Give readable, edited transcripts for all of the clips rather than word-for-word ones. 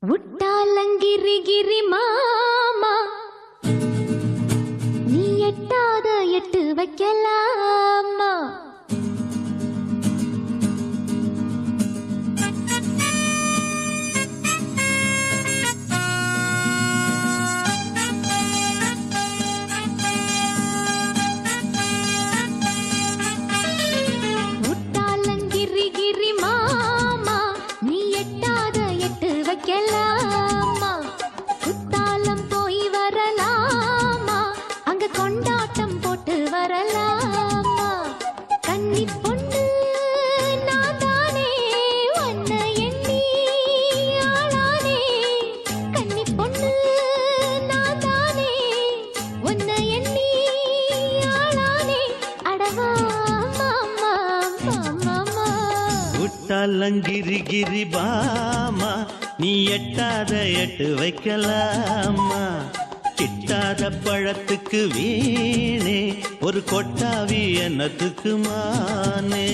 உட்டாலங்கிரி கிரி மாமா நீ எட்டாத எட்டு வைக்கலாமா உட்டாலங்கிரி கிரி மாமா நீ எட்டாத எட்டு வைக்கலாமா குத்தாலம் போய் வரலாமா அங்க கொண்டாட்டம் போட்டு வரலாமா கன்னி பொண்ணு நான் தானே உன்னை எண்ணி ஆளானே கன்னி பொண்ணு நான் தானே உன்னை எண்ணி ஆளானே அடவா மாமா மாமா உட்டாலங்கிரி கிரி பாமா நீ எட்டாத எட்டு வைக்கலாமா கிட்டாத பழத்துக்கு வீணே ஒரு கொட்டாவி என்னத்துக்கு மானே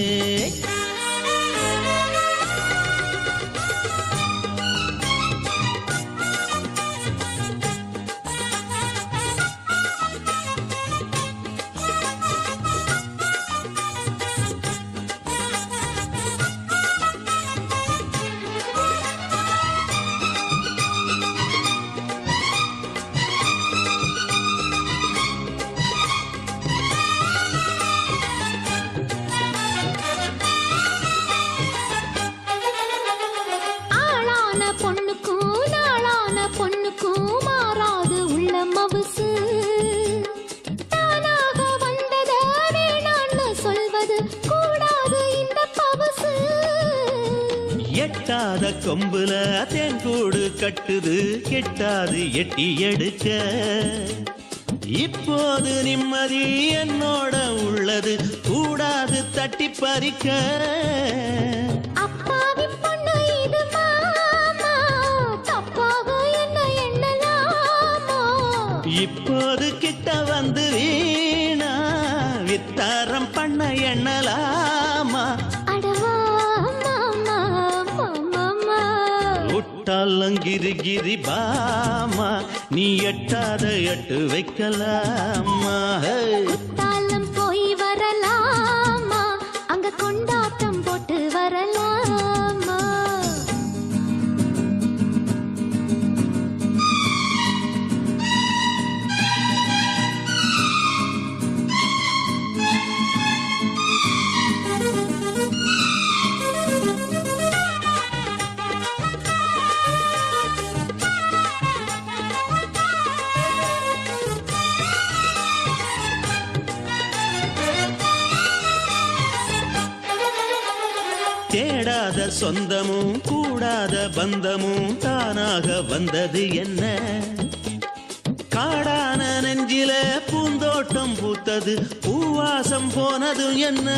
பொண்ணுக்கும் நாளான பொண்ணுக்கும் மாறாது உள்ள மவுசு தானாக வந்தத வேணான்னு சொல்வது கூடாது இந்த பவுசு எட்டாத கொம்புல தேன் கூடு கட்டுது கெட்டாது எட்டி எடுக்க இப்போது நிம்மதி என்னோட உள்ளது கூடாது தட்டி பறிக்க அப்பாவி பொண்ணு இது மாமா தப்பாக என்ன எண்ணலாமா இப்போது கிட்ட வந்து வீணா வித்தாரம் பண்ண எண்ணலாமா அடவா மாமா மாமா உட்டாலங்கிரி கிரி பாமா நீ எட்டாத எட்டு வைக்கலாமா குத்தாலம் போய் வரலாமா அங்க கொண்டாட்டம் போட்டு வரலாமா தேடாத சொந்தமும் கூடாத பந்தமும் தானாக வந்தது என்ன காடான நெஞ்சில பூந்தோட்டம் பூத்தது பூவாசம் போனது என்ன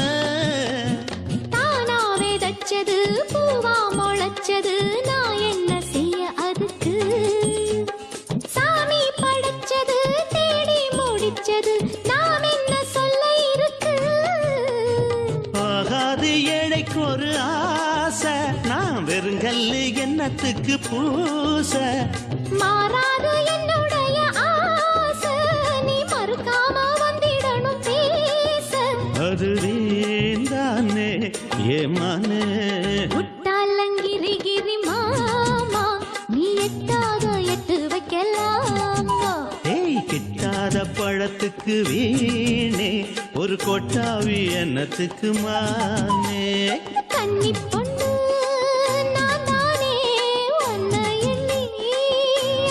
தானாவே தச்சது பூவா முளைச்சது நான் என்ன செய்ய அதுக்கு சாமி படைச்சது தேடி முடிச்சது நாம் என்ன சொல்ல இருக்கு ஆகாது ஏழைக்கு ஒரு ஆசை நான் வெறுங்கல்லு என்னத்துக்கு பூச மாறாது என்னுடைய ஆசை நீ மறுக்காம வந்திடணும் பேச அது வீந்தானே ஏமானே உட்டாலங்கிரி கிரி மாமா நீ எட்டாத எட்டு வைக்கலாமா ஏய் கிட்டாத பழத்துக்கு வீணே ஒரு கொட்டாவி என்னத்துக்கு மானே கன்னி பொண்ணு நான் தானே உன்னை எண்ணி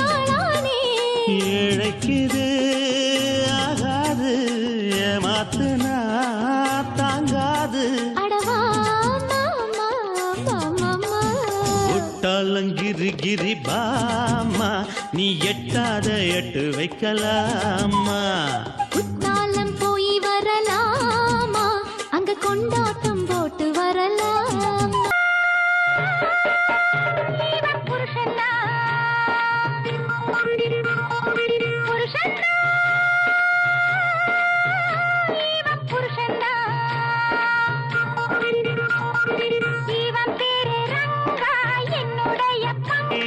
ஆளானே ஏழைக்குது ஆகாது ஏமாத்துனா தாங்காது அடவா மாமா மாமா உட்டாலங்கிரி கிரி பாமா நீ எட்டாத எட்டு வைக்கலாமா குத்தாலம் போய் வரலாமா அங்க கொண்டாட்டம் போட்டு வரலாமா புருஷன்னா புருஷன்னா புருஷன்னா இவன் பேரு ரங்கா என்னுடைய பங்கு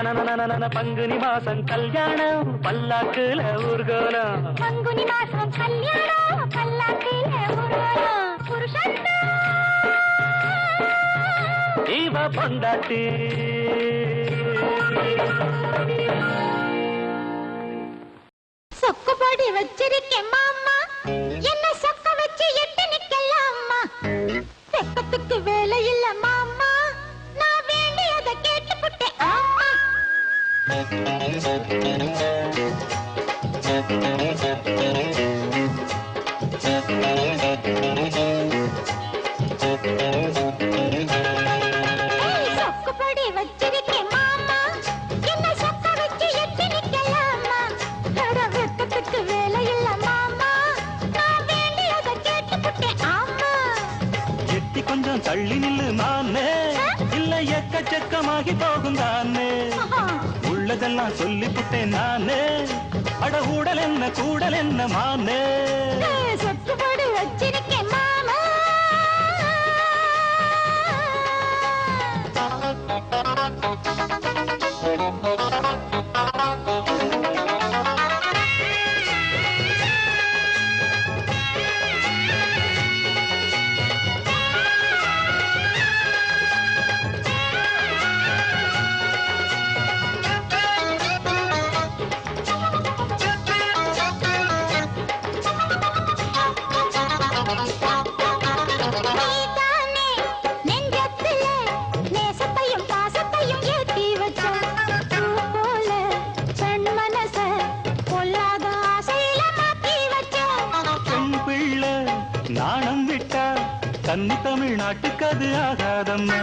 பங்குனி மாசம் கல்யாணம் பல்லாக்குல ஊர்கோலம் பங்குனி மாசம் கல்யாணம் பல்லாக்கில ஊர்வலம் புருஷத்தா இவ பொண்டாட்டி சொக்கு போடி வச்சிருக்கேன் மாமா என்ன சொக்க வச்சு எட்டு நிக்கலாமா வெக்கத்துக்கு வேலை இல்ல மாமா நான் வேண்டியதை கேட்டுப்புட்டேன் ஆமா ஏய், சொக்கு போடி வச்சிருக்கேன் மாமா என்ன சொக்க வச்சு எட்டு நிக்கலாமா அட வெக்கத்துக்கு வேலை இல்ல மாமா நான் வேண்டியதை கேட்டுப்புட்டேன் ஆமா எட்டி கொஞ்சம் தள்ளி நில்லு மானே இல்ல எக்கச்சக்கமாகி போகும் தானே உள்ளதெல்லாம் சொல்லிப்புட்டேன் நானே அட ஊடல் என்ன கூடல் என்ன மானே சொக்கு போடி வச்சிருக்கேன் மாமா நீதானே நெஞ்சத்திலே நேசத்தையும் பாசத்தையும் ஏத்தி வச்ச பூ போல பெண் மனச பொல்லாத ஆசையில மாத்தி வச்ச பெண் பிள்ளை நாணம் விட்டா கன்னி தமிழ்நாட்டுக்கு அது ஆகாதம்மா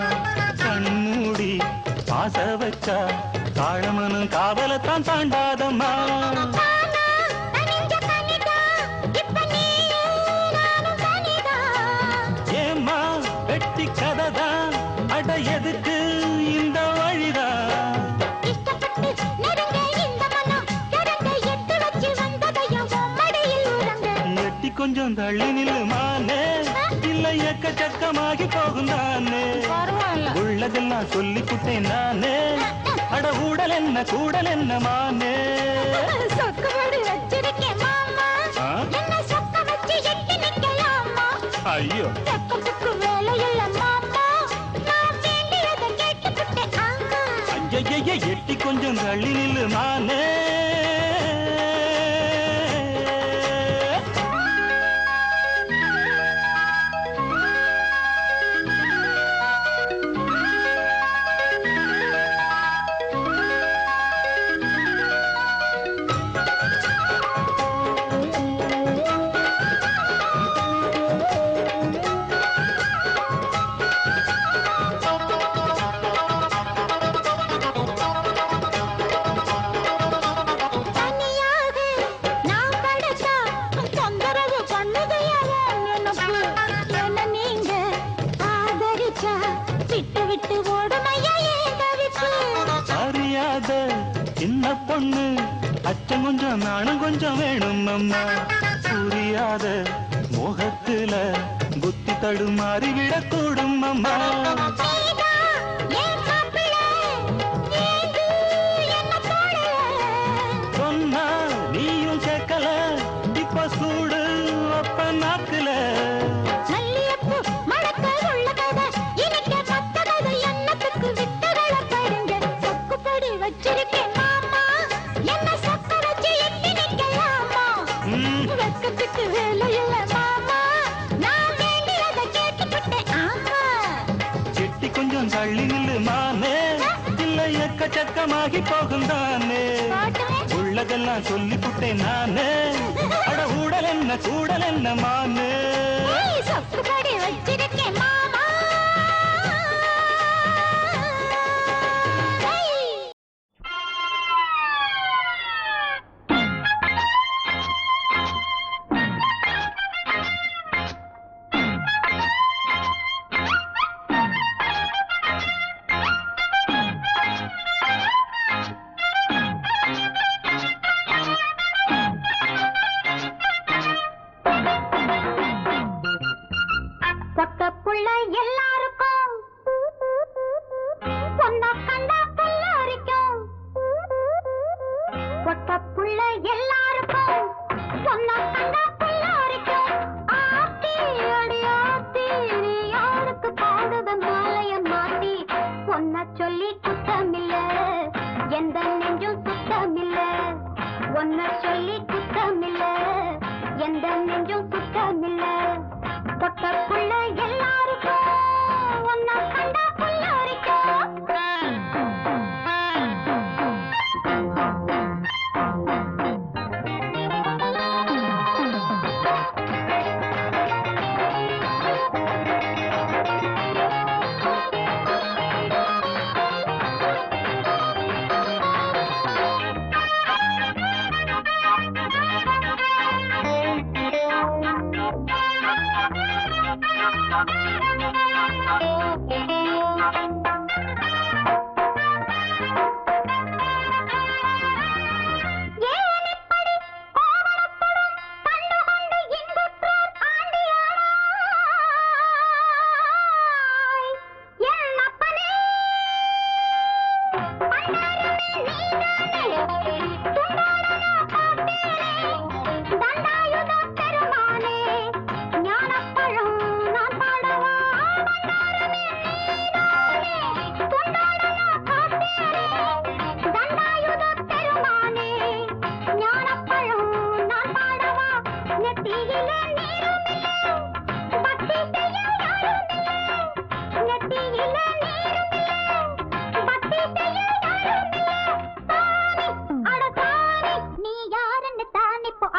கண்மூடி பாச வச்சா காழமனும் காவலத்தான் தாண்டாதம்மா ஆனா நெஞ்ச கனிதா இப்ப நீயே நானும் தனிதான் ஏம்மா வெட்டி கதைதான் அட எதுக்கு இந்த வழிதான் இஷ்டப்பட்டு நெருங்க இந்த மனம் கரங்க எட்டு வச்சு வந்ததையும் மடியில் உறங்க எட்டி கொஞ்சம் தள்ளி நில்லு மானே இல்ல எக்கச்சக்கமாகி போகும் தானே பரவாயில்ல உள்ளதெல்லாம் சொல்லிப்புட்டேன் நானே அட ஊடல் என்ன கூடல் என்ன மானே சொக்கு போடி வச்சிருக்கேன் மாமா ஆ? என்ன சொக்க வச்சு எட்டி நிக்கலாமா ஐயோ வெக்கத்துக்கு வேலை இல்ல மாமா நான் வேண்டியதை கேட்டுப்புட்டேன் ஆமா ஐயைய எட்டி கொஞ்சம் தள்ளி நில்லு மானே தனியாக நான் படைச்சா தொந்தரவு பண்ணுதையா நினப்பு என்ன நீங்க ஆதரிச்சா விட்டு விட்டு ஓடுமையா ஏன் தவிப்பு அறியாத சின்ன பொண்ணு அச்சம் கொஞ்சம் நாணம் கொஞ்சம் வேணும் அம்மா புரியாத மோகத்துல புத்தி தடுமாறி விடக்கூடும் அம்மா நீதா என் மாப்பிள்ளை ஏந்து என்ன தோழ சொன்னா நீயும் கேட்கல இப்ப சூடு அப்ப நாக்குல மல்லியப்பூ மணக்க உள்ள கதை இனிக்க மத்த கதை எண்ணத்துக்கு விட்டுகள படுங்க சொக்குப்படி வச்சிருக்கேன் மாமா என்ன சொக்க வச்சு எட்டி நிக்கலாமா வெக்கத்துக்கு வேலை இல்ல மாமா நான் வேண்டியதை கேட்டுப்புட்டேன் ஆமா செட்டி கொஞ்சம் தள்ளி நில்லு மானே இல்ல எக்கச்சக்கமாகி போகும் தானே பாட்டுமே உள்ளதெல்லாம் சொல்லிப்புட்டேன் நானே அட ஊடல் என்ன கூடல் என்ன மானே ஏய், சொக்குப்படி வச்சிருக்கேன் மாமா ஏய்.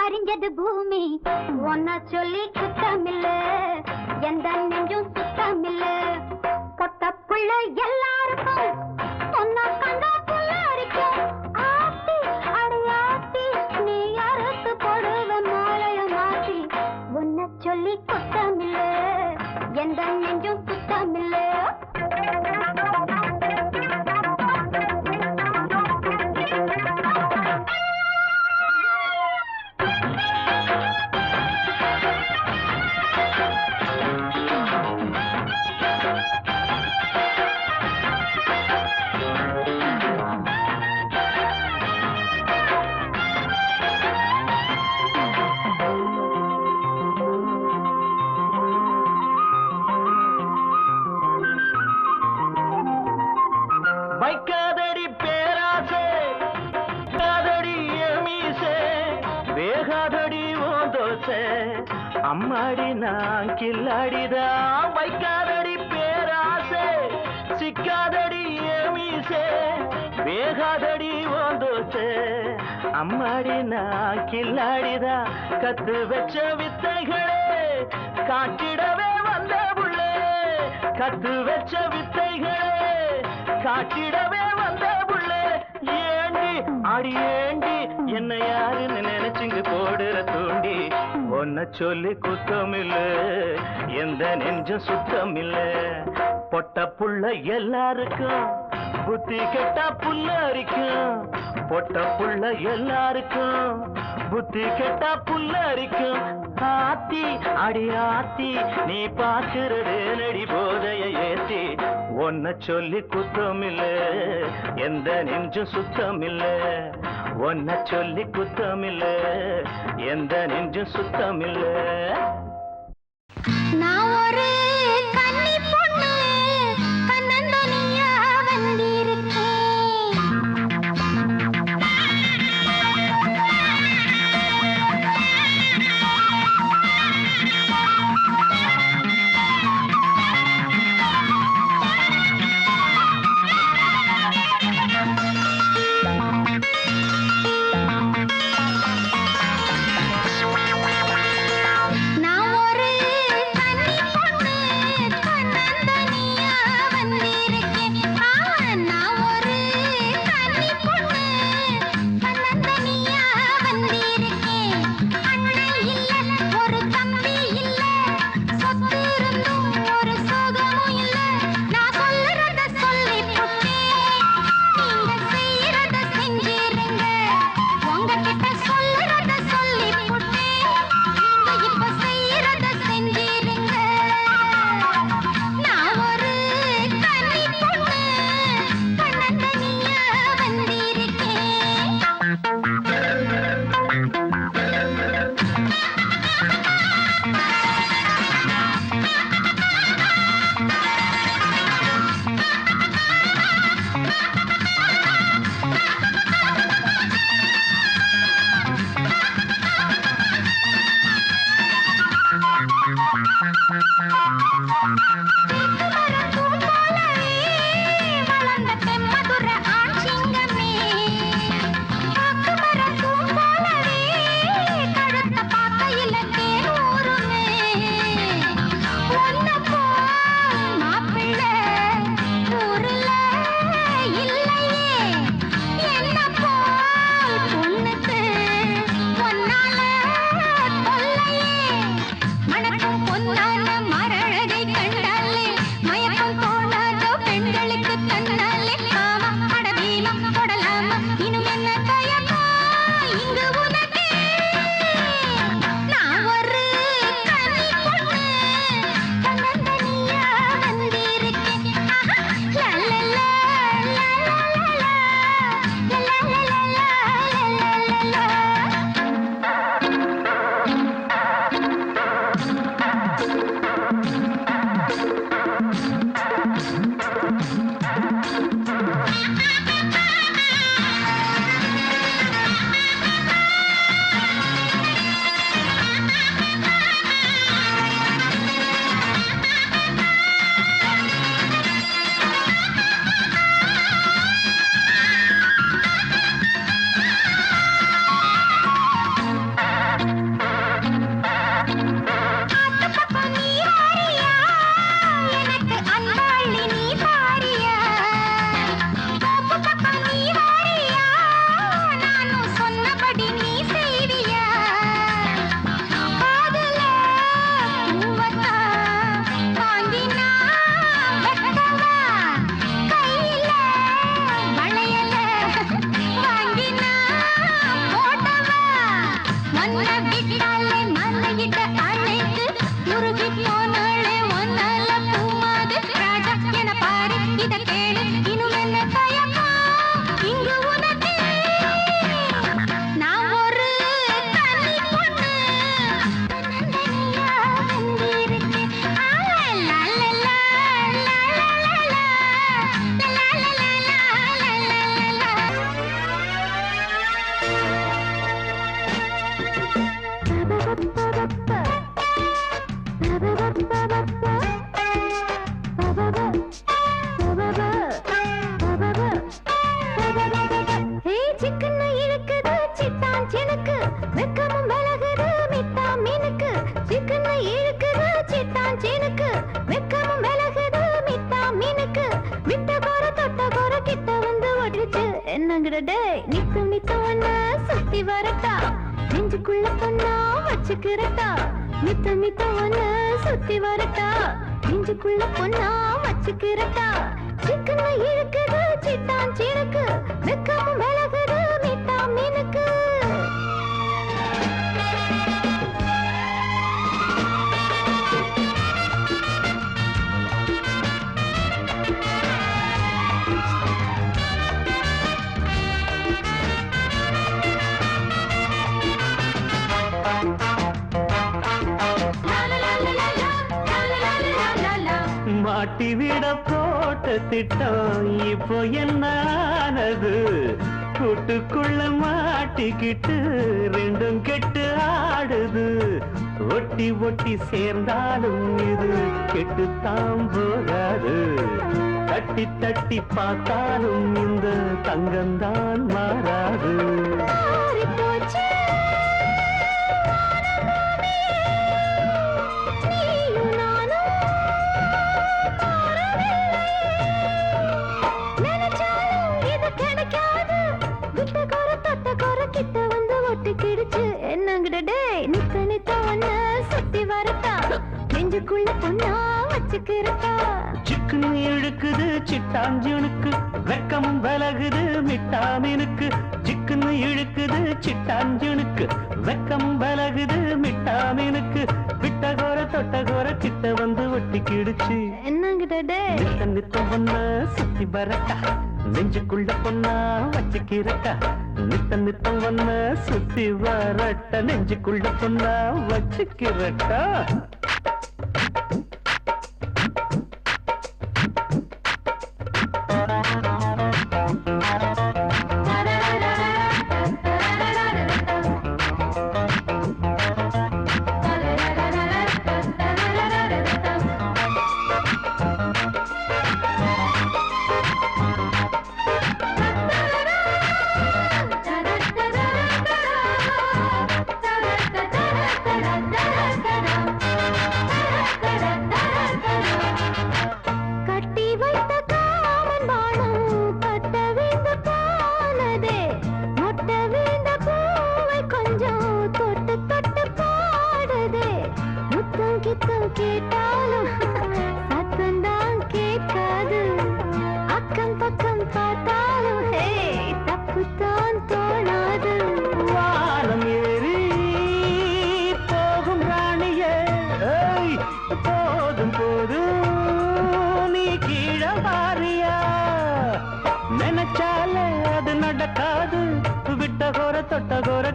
அறிஞ்சது பூமி ஒன்ன சொல்லி குத்தமில்ல எந்த நெஞ்சும் சுத்தமில்ல பொட்ட புள்ள எல்லாருக்கும் ஒன்ன கண்டா புல்லாரிக்கும் ஆத்தி அடையாத்தி நீ யாருக்கு போடுவ மாலைய மாத்தி ஒன்ன சொல்லி குத்தமில்ல எந்த நெஞ்சும் சுத்தமில்ல வைக்காதடி பேராசே காதடி மீசே வேகாதடி ஓந்தோசே அம்மாடி நான் கில்லாடிதான் வைக்காதடி பேராசே சிக்காதடி மீசே வேகாதடி ஓந்தோசே அம்மாடி நான் கில்லாடிதான் கத்து வச்ச வித்தைகளே காட்டிடவே வந்த புள்ளே கத்து வச்ச வித்தைகளே காட்டிடவே வந்த புள்ளே ஏண்டி அடி ஏண்டி என்ன யாருன்னு நினைச்சுங்க போடுற தூண்டி ஒன்ன சொல்லி குத்தமில்ல எந்த நெஞ்சம் சுத்தமில்ல பொட்ட புள்ள எல்லாருக்கும் புத்தி கெட்டா புல்ல அரிக்கும் பொட்ட புள்ள எல்லாருக்கும் புத்தி கெட்டா புல்ல அரிக்கும் ஆத்தி அடி ஆத்தி நீ பாக்குறது நடி போதைய ஏத்தி ஒன்ன சொல்லி குத்தமில்ல எந்த நெஞ்சும் சுத்தமில்ல ஒன்ன சொல்லி குத்தமில்ல எந்த நெஞ்சும் சுத்தமில்ல நான் ஒரு கன்னி பொண்ணு கண்ணந்தனியா வந்திருக்கேன் மணக்கும் பொன்னான மரழகை என்னங்கடே நித்து நித்து ஒண்ணு சுத்தி வரட்டா நெஞ்சுக்குள்ள பொண்ணா வச்சுக்கிறட்டா நித்து நித்து ஒண்ணு சுத்தி வரட்டா நெஞ்சுக்குள்ள பொண்ணா வச்சுக்கிறட்டா சிக்கன இழுக்குது சிட்டான் சினுக்கு வெக்கமும் விலகுது மிட்டா மீனுக்கு மாட்டி விட போட்ட திட்டம் இப்போ என்னானது கூட்டுக்குள்ள மாட்டிக்கிட்டு ரெண்டும் கெட்டு ஆடுது ஒட்டி ஒட்டி சேர்ந்தாலும் இது கெட்டுத்தான் போகாது தட்டி தட்டி பார்த்தாலும் இந்த தங்கம்தான் மாறாது சிக்கன் இழுக்குது சிட்டாஞ்சனுக்கு வெக்கமும் விலகுது மிட்டாமீனுக்கு சிக்கன் இழுக்குது சிட்டாஞ்சனுக்கு வெக்கமும் விலகுது மிட்டாமீனுக்கு விட்டகோர தொட்டகோர கிட்ட வந்து ஒட்டிக்கிடுச்சு என்னங்கிட்டே நித்தம் ஒண்ண சுத்தி வரட்டா நெஞ்சுக்குள்ள பொண்ணா வச்சுக்கிறட்டா நித்தம் ஒண்ண சுத்தி வரட்ட நெஞ்சுக்குள்ள பொண்ணா வச்சுக்கிறட்டா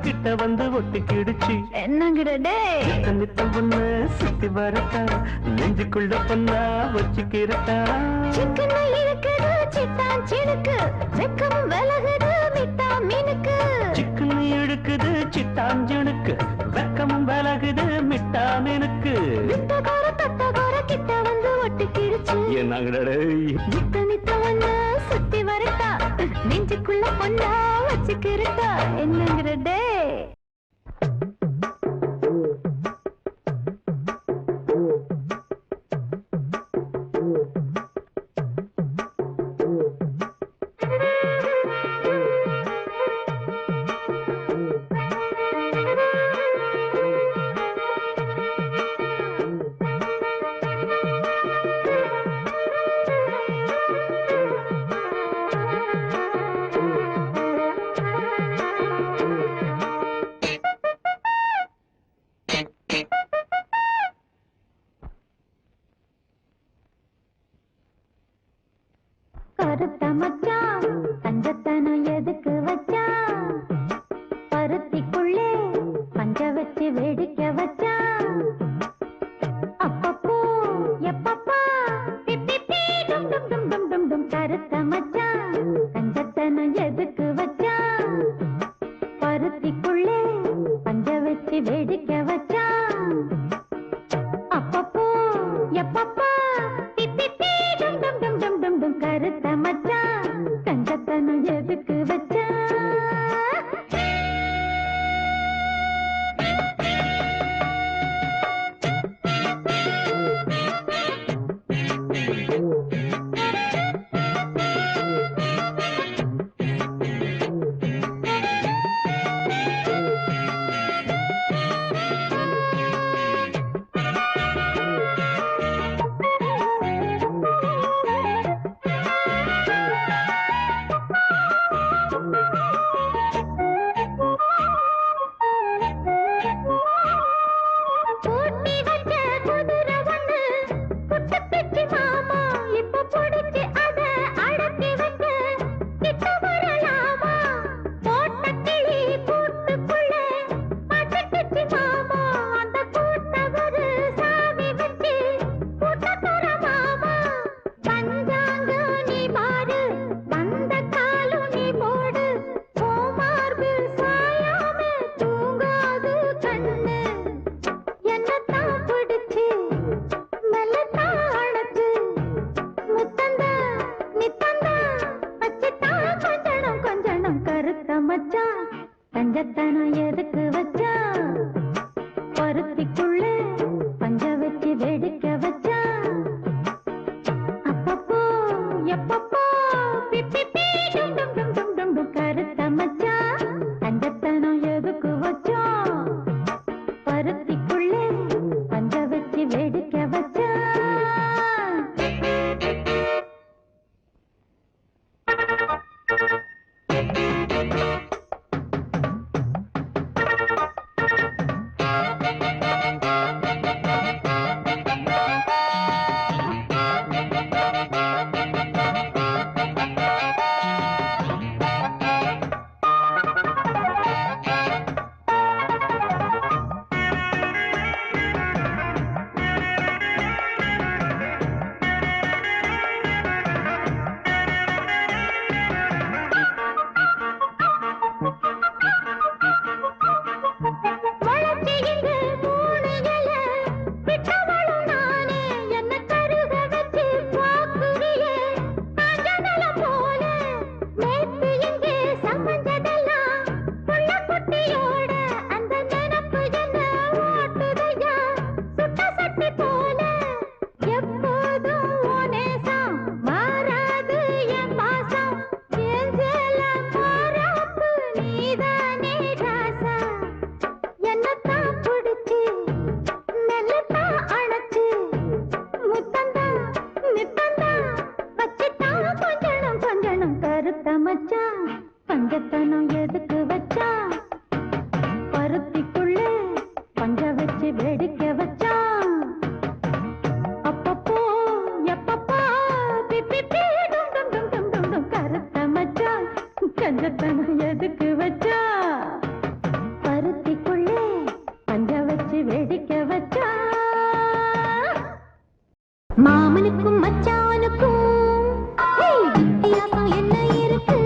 கிட்ட வந்து ஒட்டிக்கிடுச்சு என்னங்கிடே நித்தம் ஒண்ணு சுத்தி வரட்டா நெஞ்சுக்குள்ள பொண்ணா வச்சுக்கிறட்டா சிக்கன இழுக்குது சிட்டான் சினுக்கு வெக்கமும் விலகுது மிட்டா மீனுக்கு சிக்கன் இழுக்குது சிட்டாஞ்சனுக்கு வெக்கமும் விலகுது மிட்டா மீனுக்கு விட்டகோர தொட்டகோர கிட்ட வந்து ஒட்டிக்கிடுச்சு என்னங்கடே நித்தம் ஒண்ணு சுத்தி வரட்டா நெஞ்சுக்குள்ள பொண்ணா வச்சுக்கிறட்டா என்னங்கிடே கருத்த மச்சான் தங்கத்தனம் எதுக்கு வச்சான் பருத்திக்குள்ளே பஞ்ச வச்சு வேடிக்கை வச்சான் அப்பப்போ எப்பப்பா டும் டும் டும் டும் டும் டும் கருத்த மச்சான் தங்கத்தனம் எதுக்கு வச்சான் பருத்திக்குள்ளே பஞ்ச வச்சு வேடிக்கை வச்சான் அப்பப்போ எப்பப்பா கருத்த மச்சான் பஞ்சத்தனம் எதுக்கு வச்சா பருத்திக்குள்ள பஞ்ச வச்சு வெடிக்க வச்சா அப்பப்போ எப்பப்போ பிப்பி டும் டும் டும் டும் டும் டும் கருத்த மச்சா பஞ்சத்தனம் எதுக்கு வச்சா பருத்திக்குள்ள பஞ்ச வச்சு வெடிக்க வச்சா பஞ்சத்தனம் எதுக்கு வச்சா பருத்திக்குள்ள பஞ்ச வச்சு வெடிக்க வச்சா அப்பப்போ எப்பப்போ பிப்பி டும் டும் டும் டும் டும் டும் கருத்த மச்சா பஞ்சத்தனம் எதுக்கு வச்சா பருத்திக்குள்ள பஞ்ச வச்சு வெடிக்க வச்சா மாமனுக்கும் மச்சானுக்கும் வித்தியாசம் என்ன இருக்கு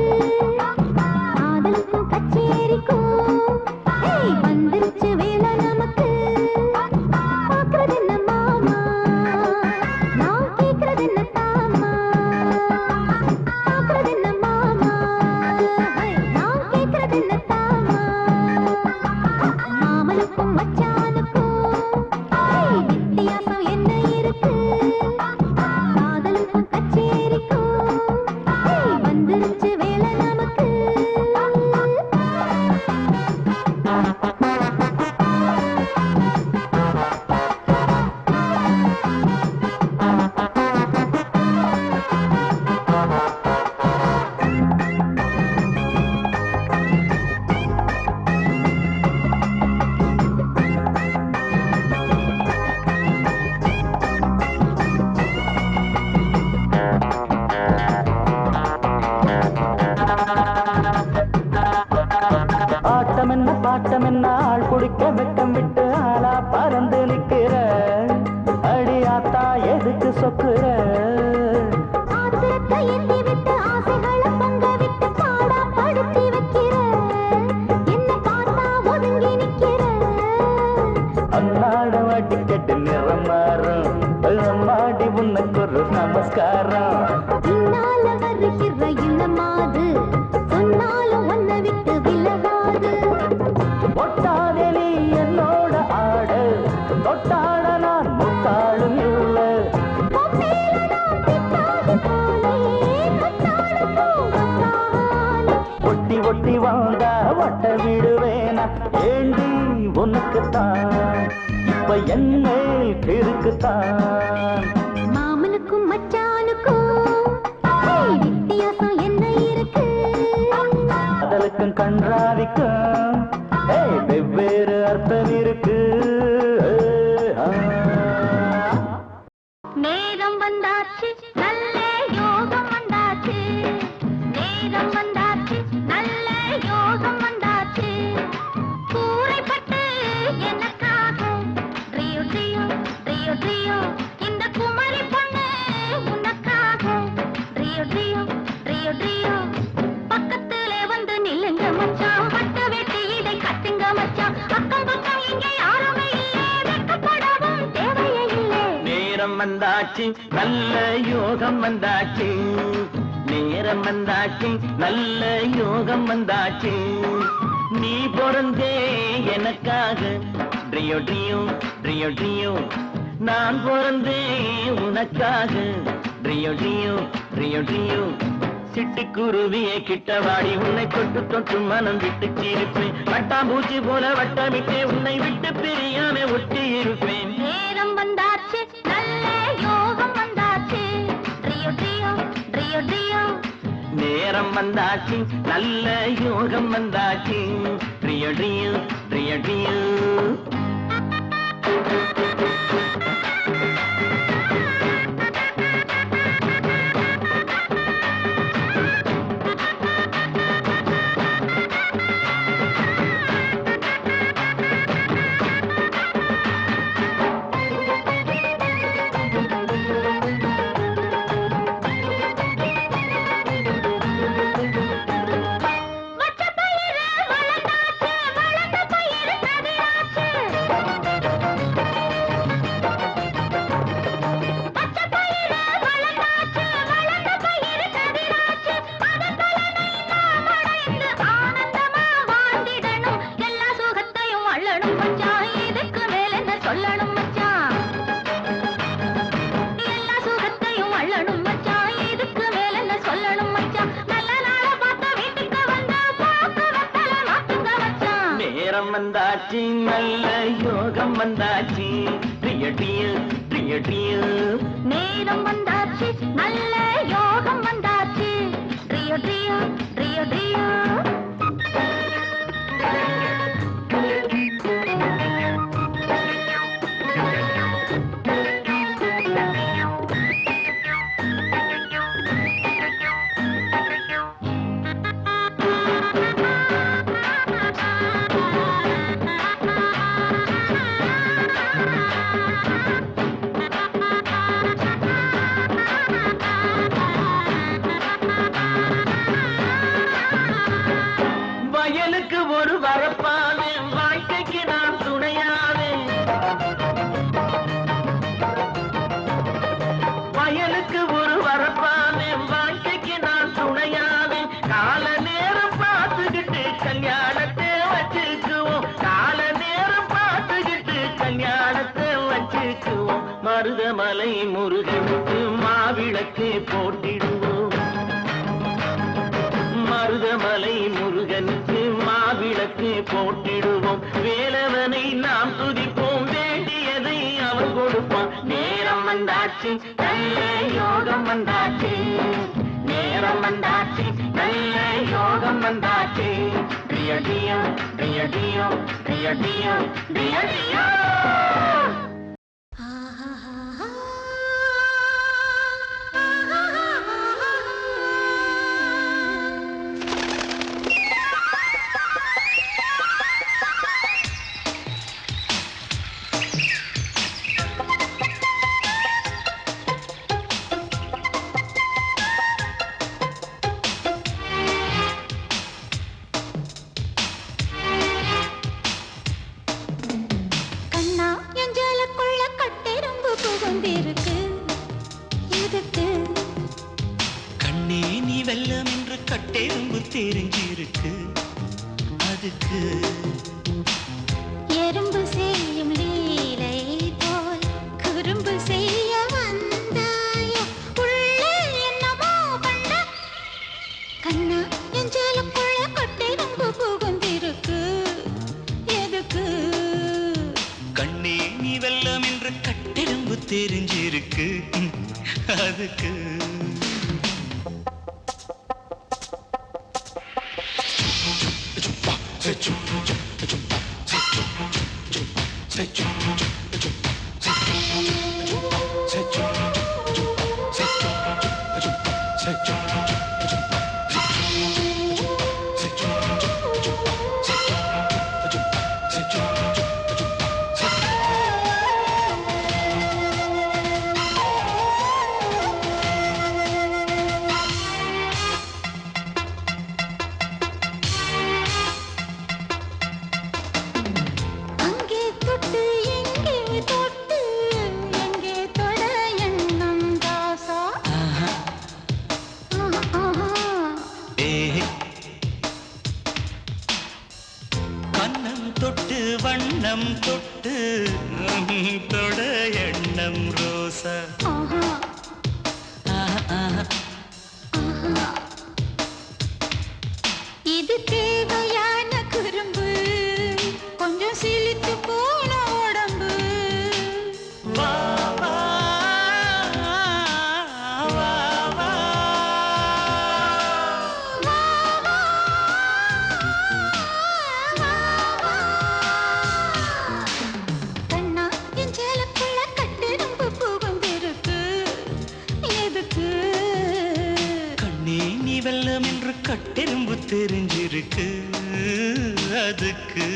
காதலுக்கும் கச்சேரிக்கும் வந்துருச்சு வேலை நமக்கு பாக்குறது என்ன மாமா நான் கேக்குறது என்ன தாமா பாக்குறது என்ன மாமா நான் கேக்குறது என்ன தாமா மாமனுக்கும் மச்சானுக்கும் வித்தியாசம் என்ன இருக்கு காதலுக்கும் கச்சேரிக்கும் வந்துருச்சு வேலை நமக்கு பாட்டம் என்ன ஆள் குடிக்க வெட்டம் விட்டு ஆளா பறந்து நிக்கிற அடியாத்தா எதுக்கு சொக்குற ஆத்திரத்தை எண்ணி விட்டு ஆசைகளை பொங்க விட்டு பாடா படுத்தி வைக்கிற என்ன பார்த்தா ஒதுங்கி நிக்கிற அன்னாட வாட்டி கட்டு நிறம் மாறும் அம்மாடி உனக்கு ஒரு நமஸ்காரம் பின்னால வருகிற இளமாது சொன்னாலும் ஒன்ன விட்டு விலகாது ஒட்டாதே நீ என்னோட ஆடு தொட்டாட நான் முட்டாளும் இல்லை ஒட்டி ஒட்டி வந்தா வட்ட விடுவேனா ஏண்டி உனக்குத்தான் இப்ப என்ன இருக்குத்தான் மாமனுக்கும் மச்சானுக்கும் வித்தியாசம் என்ன இருக்கு காதலுக்கும் கன்றாவிக்கும் வெவ்வேறு அர்த்தம் இருக்கு வந்தாச்சு நல்ல யோகம் வந்தாச்சு நேரம் வந்தாச்சு நல்ல யோகம் வந்தாச்சு கூரைப்பட்டு எனக்காக ட்ரியோ ட்ரியோ ட்ரியோ ட்ரியோ இந்த குமரி பொண்ணு உனக்காக ட்ரியோ ட்ரியோ ட்ரியோ ட்ரியோ பக்கத்திலே வந்து நில்லுங்க மச்சான் பட்ட வெட்டி இதை கட்டுங்க மச்சான் அக்கம் பக்கம் இங்கே யாருமே இல்லை வெட்கப்படவும் தேவையே இல்லை நேரம் வந்தாச்சு நல்ல யோகம் வந்தாச்சு நேரம் வந்தாச்சு நல்ல யோகம் வந்தாச்சு நீ பிறந்தே எனக்காக ட்ரியோ ட்ரியோ ட்ரியோ ட்ரியோ நான் பிறந்தே உனக்காக ட்ரியோ ட்ரியோ ட்ரியோ ட்ரியோ சிட்டுக்குருவியே கிட்டவாடி உன்னை தொட்டு தொட்டு மனம் விட்டு இருப்பேன் வட்டாம்பூச்சி போல வட்டமிட்டே உன்னை விட்டு பிரியாம ஒட்டி இருப்பேன் நேரம் வந்தாச்சு நல்ல யோகம் வந்தாச்சு ட்ரியோ ட்ரியோ ட்ரியோ ட்ரியோ நேரம் வந்தாச்சு நல்ல யோகம் வந்தாச்சு ட்ரியோ ட்ரியோ ட்ரியோ ட்ரியோ வந்தாச்சு நல்ல யோகம் வந்தாச்சு ட்ரியோ ட்ரியோ ட்ரியோ ட்ரியோ நேரம் வந்தாச்சு நல்ல யோகம் வந்தாச்சு ட்ரியோ ட்ரியோ ட்ரியோ ட்ரியோ வயலுக்கு ஒரு வரப்பாவே வாழ்க்கைக்கு நான் துணையாவே வயலுக்கு ஒரு வரப்பாவே வாழ்க்கைக்கு நான் துணையாவே கால நேரம் பார்த்துக்கிட்டு கல்யாணத்தை வச்சுக்குவோம் கால நேரம் பார்த்துக்கிட்டு கல்யாணத்தை வச்சுக்குவோம் மருதமலை முருகனுக்கு மாவிளக்கு போட்டிடுவோம் மருதமலை முருகனுக்கு மாவிளக்கு போட்டிடுவோம் வேலவனை நாம் துதிப்போம் வேண்டியதை அவன் கொடுப்பான் நேரம் வந்தாச்சு நல்ல யோகம் வந்தாச்சு நேரம் வந்தாச்சு நல்ல யோகம் வந்தாச்சு ட்ரியோ ட்ரியோ ட்ரியோ ட்ரியோ ட்ரியோ ட்ரியோ ட்ரியோ ட்ரியோ கண்ணே நீ வெல்லம் என்று கட்டெரும்பு தெரிஞ்சிருக்கு அதுக்கு எறும்பு செய்யும் லீலை போல் குறும்பு செய்ய வந்தாயோ உள்ளே என்னமோ பண்ண கண்ணா எஞ்சலுக்குள்ள கட்டெரும்பு புகுந்திருக்கு எதுக்கு கண்ணே நீ வெல்லம் என்று கட்டெரும்பு தெரிஞ்சிருக்கு அதுக்கு கண்ணம் தொட்டு தொட எண்ணம் ரோசா. இது தேவையான குறும்பு, கொஞ்சம் சிலித்து போன உடம்பு. வா வா வா வா கண்ணா என் சேலக்குள்ள கட்டெரும்பு புகுந்திருக்கு, எதுக்கு? கண்ணே நீ வெல்லம் என்று கட்டெரும்பு தெரிஞ்சிருக்கு, அதுக்கு.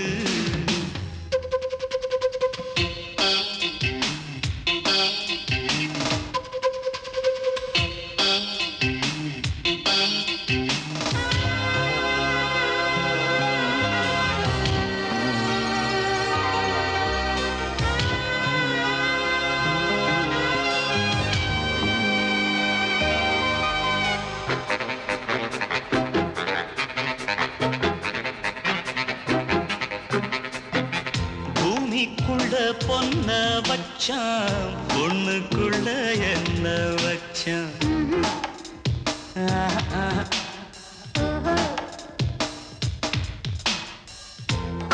பூமிக்குள்ள பொன்ன வச்சான், பொண்ணுக்குள்ள என்ன வச்சான்.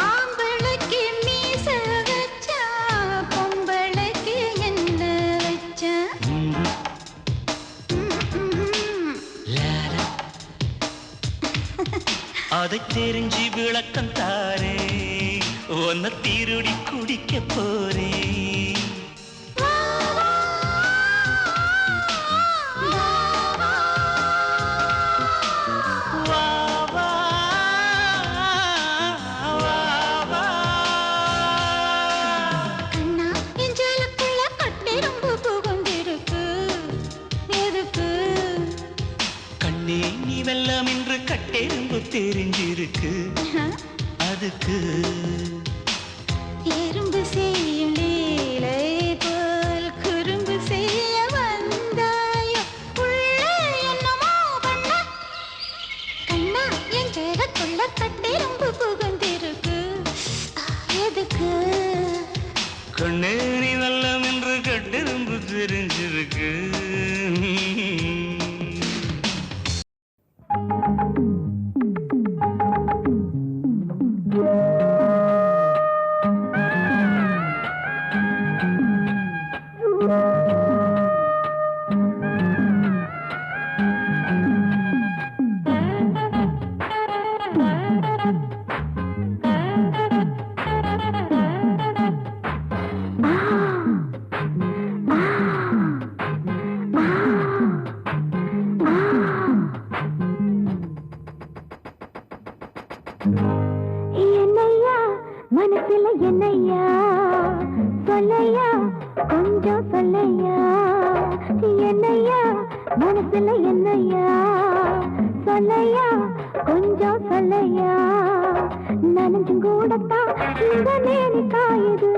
ஆம்பளைக்கு மீச வச்சா, பொம்பளைக்கு என்ன வச்சா? அதை தெரிஞ்சு விளக்கம் தாரே, உன்னை தீருடி குடிக்க போறேன். வா வா வா வா. கண்ணா என் சேலக்குள்ள கட்டெரும்பு புகுந்திருக்கு, எதுக்கு? கண்ணே நீ வெல்லம் என்று கட்டெரும்பு தெரிஞ்சிருக்கு, அதுக்கு. எறும்பு செய்யும் லீலை போல் குறும்பு செய்ய வந்தாயோ, உள்ளே என்னமோ பண்ண. கண்ணா என் சேலக்குள்ள கட்டெரும்பு புகுந்திருக்கு, எதுக்கு? கண்ணே நீ வெல்லம் என்று கட்டெரும்பு தெரிஞ்சிருக்கு. என்னையா மனசுல என்னையா சொல்லையா, கொஞ்சம் சொல்லையா. என்னையா மனசுல என்னையா சொல்லையா, கொஞ்சம் சொல்லையா. நனைஞ்சும் கூடத்தான் இந்த மேனி காயுது,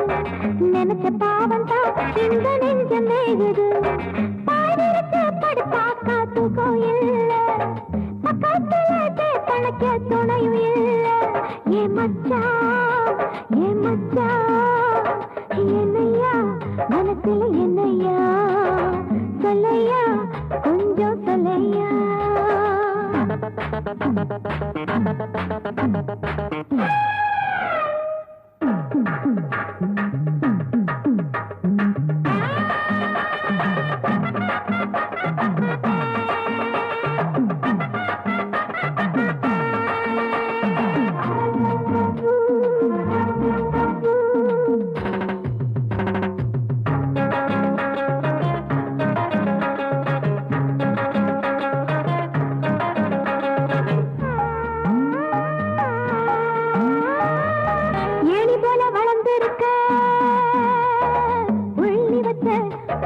நினைச்ச பாவம் தான் இந்த நெஞ்ச மேகுது. பாய்விரிச்சு படுத்தாக்கா தூக்கம் இல்ல, பக்கத்துல கணக்க துணையும் இல்ல. ஏ மச்சான் என்னையா மனசுல என்னையா சொல்லையா, கொஞ்சம் சொல்லையா.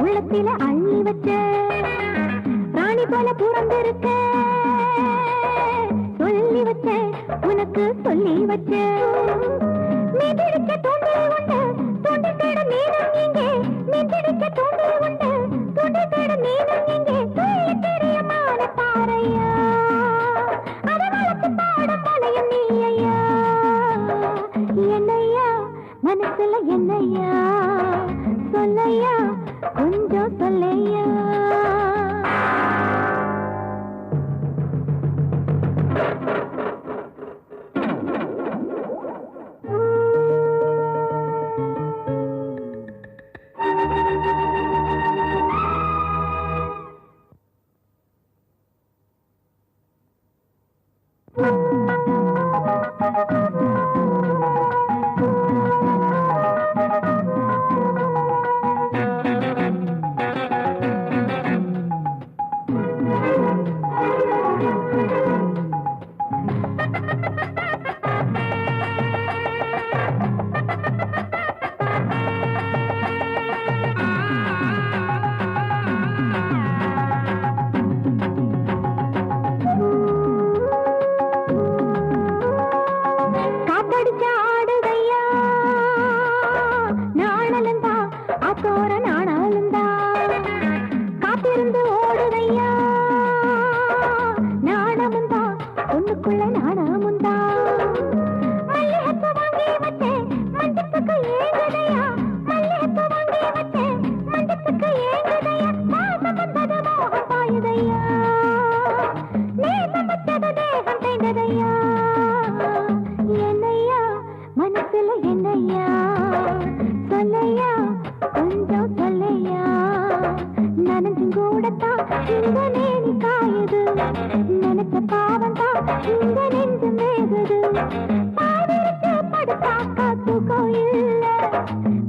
உள்ளத்தில அள்ளி வச்ச ராணி போல புறந்திருக்க, சொல்லி வச்ச உனக்கு சொல்லி வச்ச. நீ பிடிக்க தூண்டில் உண்டு, தூண்டில் தேட நீனும் இங்கே. நீ பிடிக்க தூண்டில் உண்டு, தூண்டில் தேட நீனும் இங்கே. சொல்லி தெரியமான பாறையா, அதை வளர்த்து பாடும் மலையும் நீ ஐயா. என்னையா மனசு போற நானாலும் தான் காத்திருந்து ஓடுதையா நாணமும் தான் ஒண்ணுக்குள்ள நாணமும் தான் மல்லிகைப்பூ வாங்கி வச்சேன் மஞ்சத்துக்கு ஏங்குதையா மல்லிகைப்பூ வாங்கி வச்சேன் மஞ்சத்துக்கு ஏங்குதையா மாசம் வந்தது மோகம் பாயுதையா நேசம் வச்சது தேகம் தேய்ந்ததையா என்னையா மனசுல என்னையா சொல்லையா கொஞ்சம் சொல்லையா நனஞ்சும் கூடத்தான் இந்த நேனி காயுது நினைச்ச பாவம் தான் இந்த நெஞ்சு மேகுது பாதிரிச்சு படுத்தாக்கா தூக்கம் இல்ல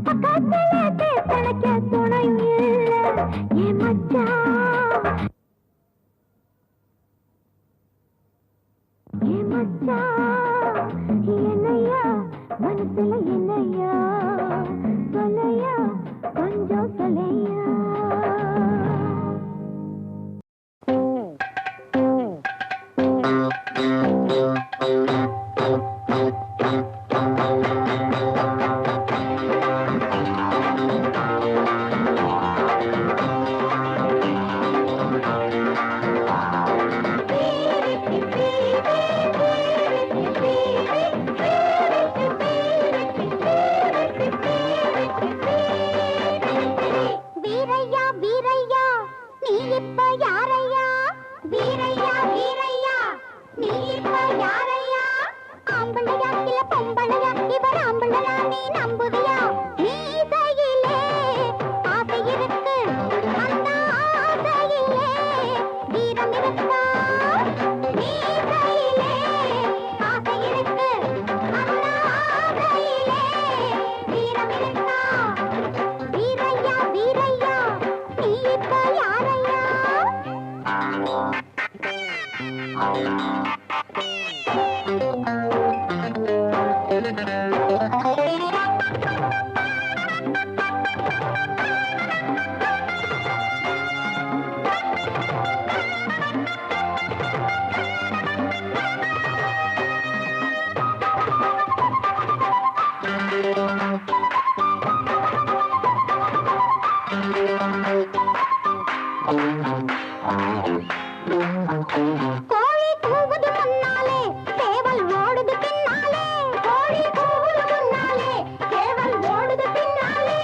பக்கத்துல தேசனைக்க துணையும் இல்ல என் மச்சான் என் மச்சான் என்னையா மனசுல என்னையா சொல்லையா கொஞ்சம் சொல்லையா கோழி கூவுது முன்னாலே சேவல் ஓடுது பின்னாலே கோழி கூவுது முன்னாலே சேவல் ஓடுது பின்னாலே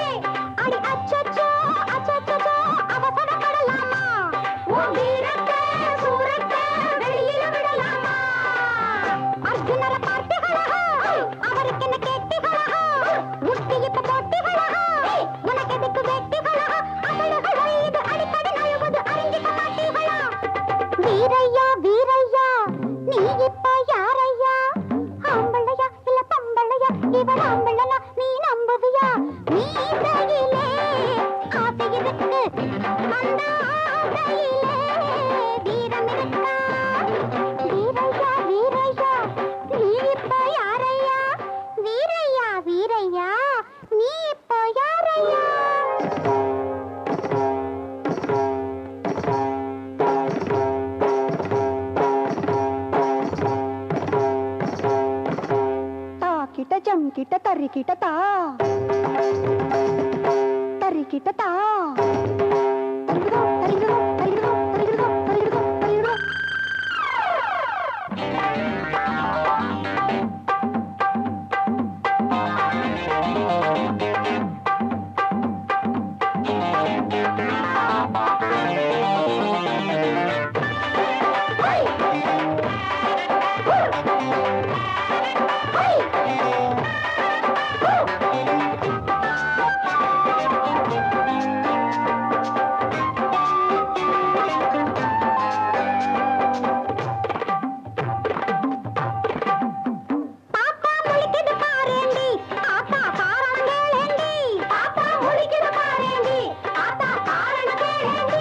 அடி அச்சச்சோ அச்சச்சோ அவசரப்படலாமா உன் வீரத்தை சூரத்தை வெளியில விடலாமா அர்ஜுனர பார்த்தீங்களா அவருக்கு என்ன கேட்டீங்களா முட்டி இப்ப போட்டீங்களா உனக்கு எதுக்கு வெட்டிகளா அவளுகளோ இது அடிக்கடி நழுவது அறிஞ்சிக்க மாட்டீங்களா வீரையா வீரையா நீ இப்ப யாரையா ஆம்பளையா இல்ல பம்பளையா இவன் ஆம்பளனா நீ நம்புவியா நீ கையிலே ஆசை இருக்கு அந்த ஆசையிலே வீரம் இருக்கா வீரையா வீரையா நீ இப்ப யாரையா வீரையா வீரையா நீ இப்ப யாரையா கிட்ட ஜம் கிட்ட தரி கிட்ட தா தரி கிட்ட தா தரிகுதோ தரிகுதோ தரிகுதோ தரிகுதோ தரிகுதோ தரிகுதோ பாப்பா முழிக்குது பாரேண்டி ஆத்தா காரணம் கேளேண்டி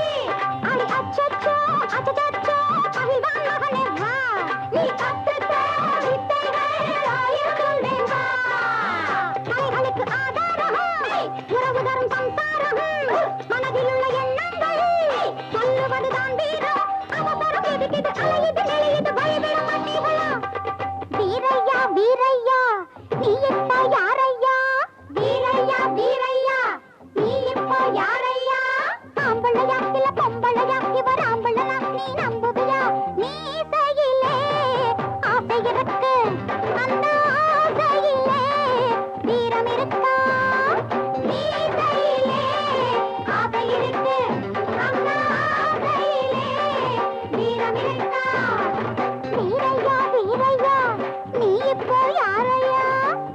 யாரையா ஆம்பளையா இல்ல பொம்பளையா இவர் ஆம்பளையா நீ நம்புவியா நீ செய்யிலே ஆசை இருக்கு அந்த ஆசையிலே வீரம் இருக்கா நீ செய்யிலே ஆசை இருக்கு அந்த ஆசையிலே வீரம் இருக்கா வீரையா வீரையா நீ இப்போ யாரையா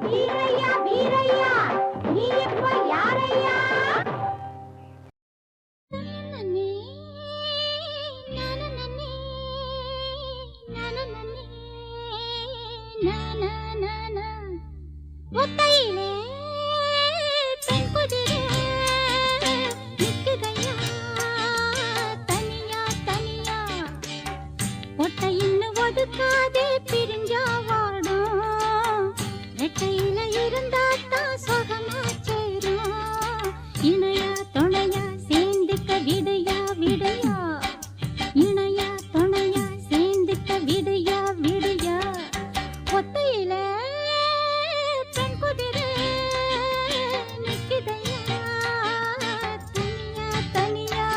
வீரையா வீரையா நீ இப்போ யாரையா நன்னி நன்னி நன்னி நன ஒத்தையிலே பெண் குதிரை நிக்குதையா தனியா தனியா ஒட்டை இன்னும் ஒதுக்காதே பிரிஞ்சா வாடும் ரெட்டையில இருந்தா தான் சுகமா சேரும் இணையா துணையா சேர்ந்துக்க விடையா விடையா இணையா துணையா சேர்ந்துக்க விடையா விடையா ஒத்தையில பெண் குதிரை நிக்குதையா தனியா தனியா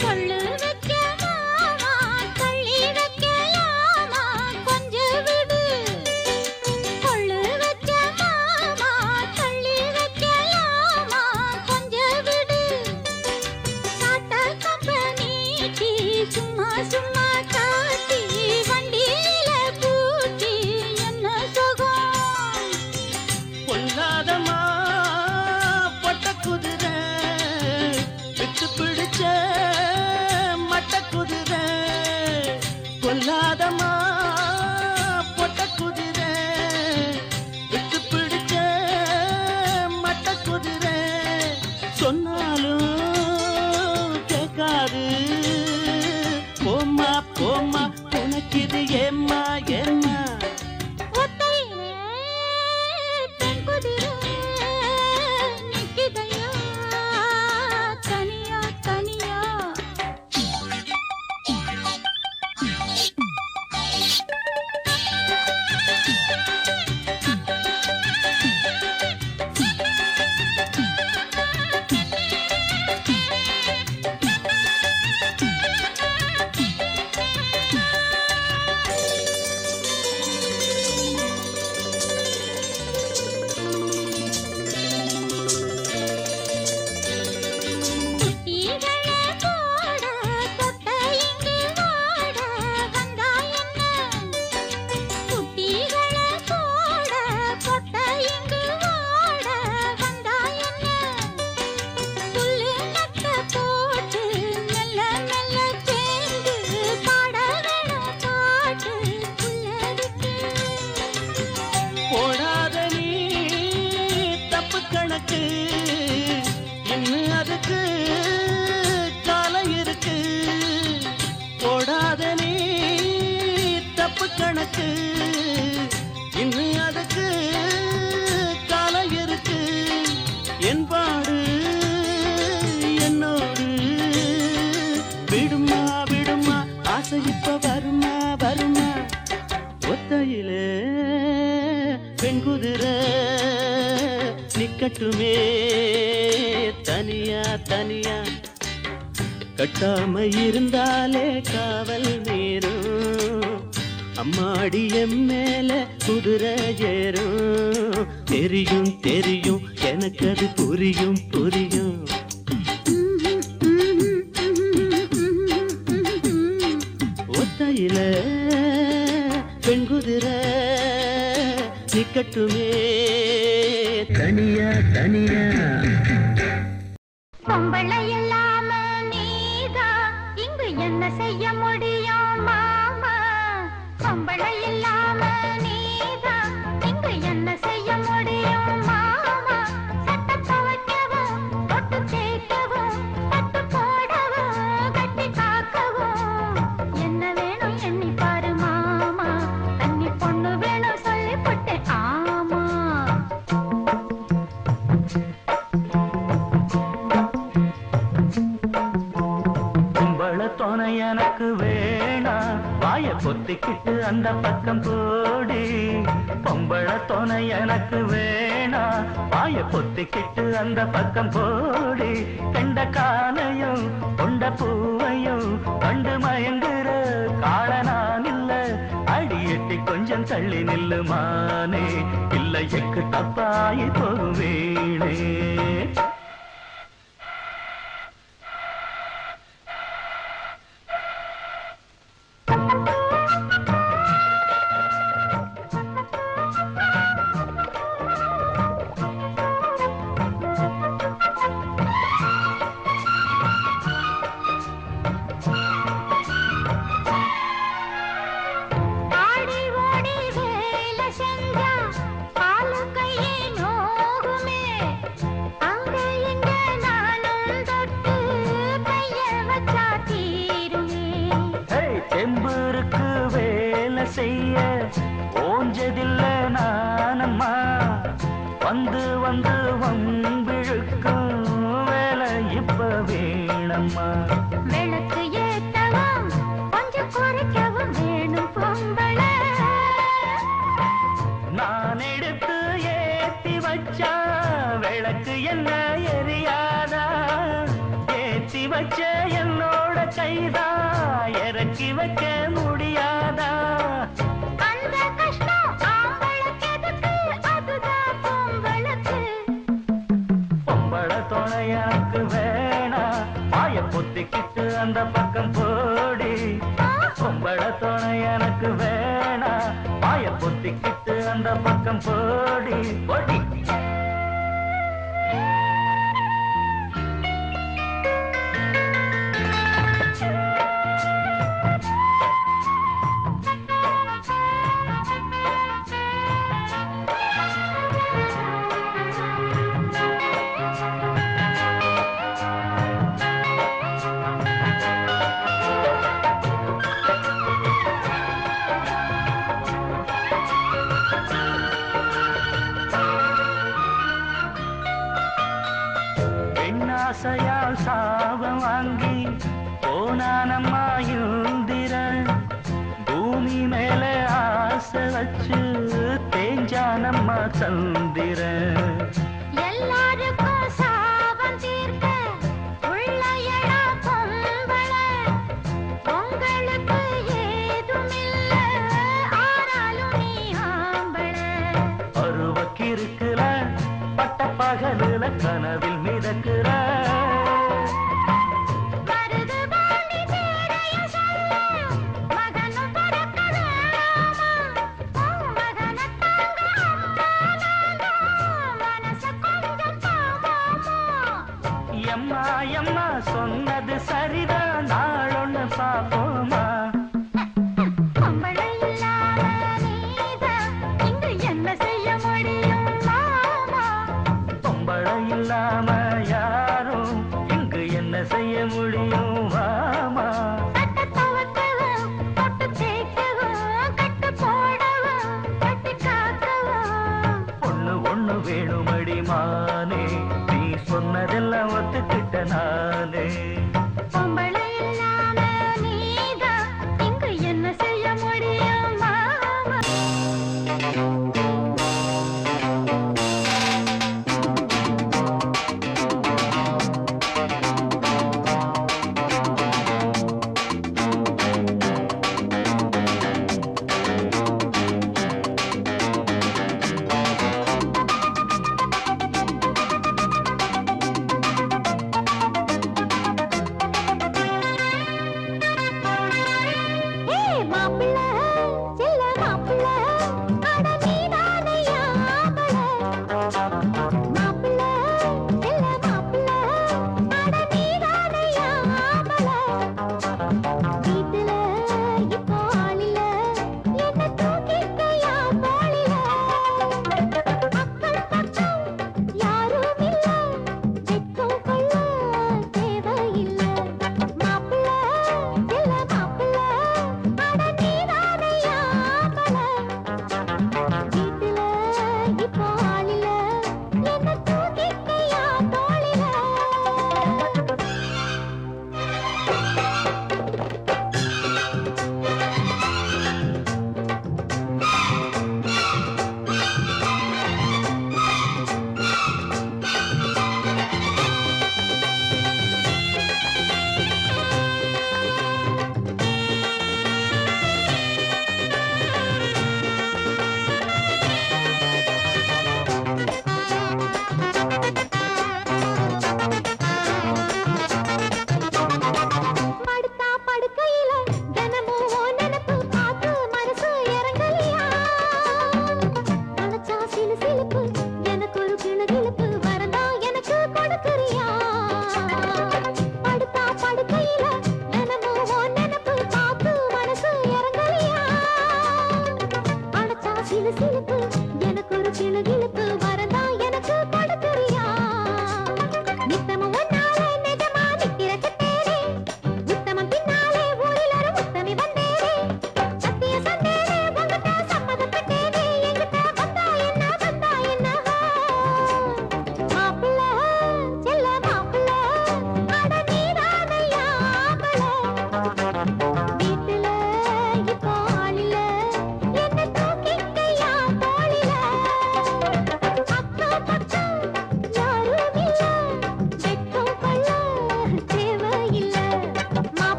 சொல்லு வைக்கலாமா தள்ளி வைக்கலாமா கொஞ்சம் விடு சொல்லு வைக்கலாமா தள்ளி வைக்கலாமா கொஞ்சம் விடு காட்ட கம்பெனிக்கு சும்மா சும்மா காட்டி வண்டியில கூட்டி என்ன சுகம் பொல்லாதமா பொட்ட குதிரை விட்டு பிடிச்ச மட்ட குதிரை பொல்லாதமா பொட்ட குதிரை விட்டு பிடிச்ச மட்ட குதிரை சொன்னாலும் கேட்காது போம்மா போம்மா உனக்கு இது ஏம்மா ஏம்மா ஒத்தையிலே பெண் குதிரை நிக்குதையா தனியா தனியா குட்டிகளே போட கொட்டை இங்கு வாட வந்தா என்ன குட்டிகளே போட கொட்டை இங்கு வாட வந்தா என்ன புல்லு நட்ட போட்டு மெல்ல மெல்ல சேர்ந்து பாட வேணும் பாட்டு புல்லருக்கு போடாத நீ தப்பு கணக்கு இன்னும் அதுக்கு காலம் இருக்கு போடாத நீ தப்பு கணக்கு இன்னும் அதுக்கு காலம் இருக்கு என்பாடு என்னோடு விடுமா விடுமா ஆசை இப்ப வருமா வருமா ஒத்தையிலே பெண் குதிரை நிக்கட்டுமே தனியா தனியா கட்டாம இருந்தாலே காவல் மீறும் அம்மாடி என் மேல குதிரை ஏறும் தெரியும் தெரியும் எனக்கு அது புரியும் புரியும் ஒத்தையில பெண் குதிரை நிக்கட்டுமே தனியா தனியா பொம்பளை இல்லாம நீதான் இங்கு என்ன செய்ய முடியும் மாமா பொம்பளை இல்லாம நீதான் இங்கு என்ன செய்ய முடியும் மாமா பொத்திக்கிட்டு அந்த பக்கம் போடி பொம்பள துணை எனக்கு வேணா வாய பொத்திக்கிட்டு அந்த பக்கம் போடி கண்ட காலையும் கொண்ட பூவையும் கண்டு மயங்குற காளனான் இல்ல அடி எட்டி கொஞ்சம் தள்ளி நில்லுமானே இல்ல எக்கு தப்பாயி போவேனே ஆடி ஓடி வேலை செஞ்சா காலு கையே நோகுமே அங்க இங்க நானும் தொட்டு கைய வச்சா தீருமே தெம்பருக்கு வேலை செய்ய ஓஞ்சதில்ல நானம்மா வந்து வந்து வம்பிழுக்கும் வேலை இப்ப வேணம்மா விளக்கு ஏத்தவும் கொஞ்சம் குறைக்கவும் வேணும் பொம்பளை நான் எடுத்து ஏத்தி வச்சா விளக்கு என்ன எரியாதா ஏத்தி வச்ச என்னோட கைதா இறக்கி வைக்க முடியாதா அந்த கஷ்டம் ஆம்பளுக்கு எதுக்கு அதுதான் பொம்பளுக்கு பொம்பள துணை எனக்கு வேணா வாய பொத்திக்கிட்டு அந்த பக்கம் போடி பொம்பள துணை எனக்கு வேணா வாய பொத்திக்கிட்டு அந்த பக்கம் போடி போடி பெண்ணாசையால் சாபம் வாங்கி போனானம்மா இந்திரன் பூமி மேல ஆசை வச்சு தேஞ்சானம்மா சந்திரன் எல்லாருக்கும் சாபம் தீர்க்க உள்ள எடா பொம்பளை உங்களுக்கு ஏதுமில்ல ஆனாலும் நீ ஆம்பளை அருவக்கிருக்குல பட்ட பகலுல கனவில் மிதக்குற மருது பாண்டி பேரைய சொல்ல மகனும் பிறக்க வேணாமா மகனை தாங்க அம்மா மனச கொஞ்சம் தாமாமா எம்மா எம்மா சொன்னது சரிதான் நாளொன்னு பாப்போமா பொம்பளை இல்லாம நீதான் இங்கு என்ன செய்ய முடியும் மாமா பொம்பள இல்லாம யாரும் இங்கு என்ன செய்ய முடியும் வாமா கட்ட துவக்கவும் தொட்டு தேய்க்கவும் கட்டு போடவும் கட்டி காக்கவும் ஒண்ணு ஒண்ணு வேணுமடி மானே நீ சொன்னதெல்லாம் ஒத்துக்கிட்ட நானே பொம்பளை இல்லாம நீதான் இங்கு என்ன செய்ய முடியும் மாமா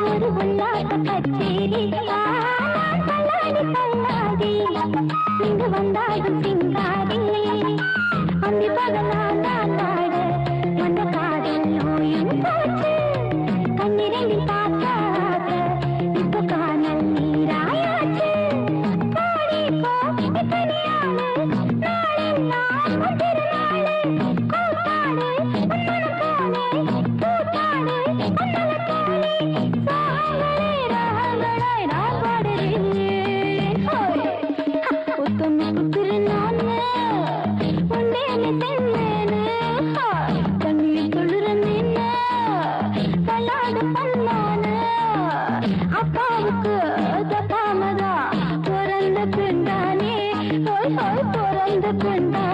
ஒரு உல்லாச கச்சேரி தள்ளாடி இங்கு வந்தாடும் சிங்காரி அந்தி பகலாடு வந்த காதல் நோயும் போச்சு கண்ணிரண்டில் பார்க்காத இப்ப காணல் நீராயாச்சு பாடி போனியாளு நாளெல்லாம் திருநாளு கூத்தாடு உன்னோட போலே கூத்தாடு உன்னோட அப்பாவுக்கு தப்பாமதா பிறந்த பெண்டானே பிறந்த பெண்டா